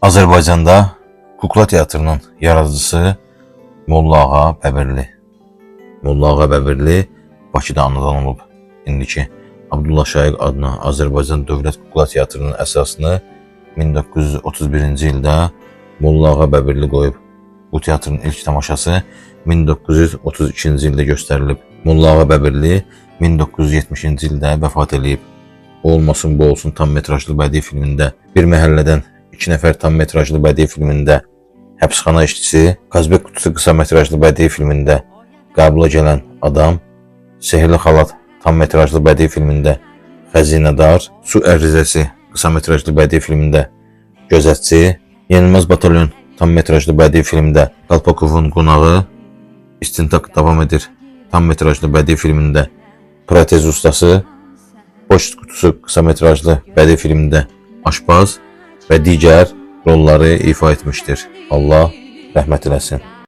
Azərbaycanda kukla teatrının yaradıcısı Molla Ağa Bəbirli. Molla Ağa Bəbirli Bakıda anadan olub. İndiki Abdullah Şaiq adına Azərbaycan Dövlət Kukla Teatrının əsasını 1931-ci ildə Molla Ağa Bəbirli qoyub. Bu teatrın ilk tamaşası 1932-ci ildə göstərilib. Molla Ağa Bəbirli 1970-ci ildə vəfat edib. Olmasın bu olsun tam metrajlı bədii filmində, Bir məhəllədən 2 nəfər tam metrajlı bədii filmində, Həbsxana işçisi, Qazbek qutusu qısa metrajlı bədii filmində, Qəbula gələn adam, Sehrli xalat tam metrajlı bədii filmində, Xəzinədar, Su ərizəsi qısa metrajlı bədii filmində, Gözətçi, Yenilməz batalyon tam metrajlı bədii filmdə, Qalpakovun qonağı, İstintaq davam edir tam metrajlı bədii filmində, Protez ustası, Poçt qutusu qısa metrajlı bədii filmində, Aşpaz və digər rolları ifa etmişdir. Allah rəhmət eləsin.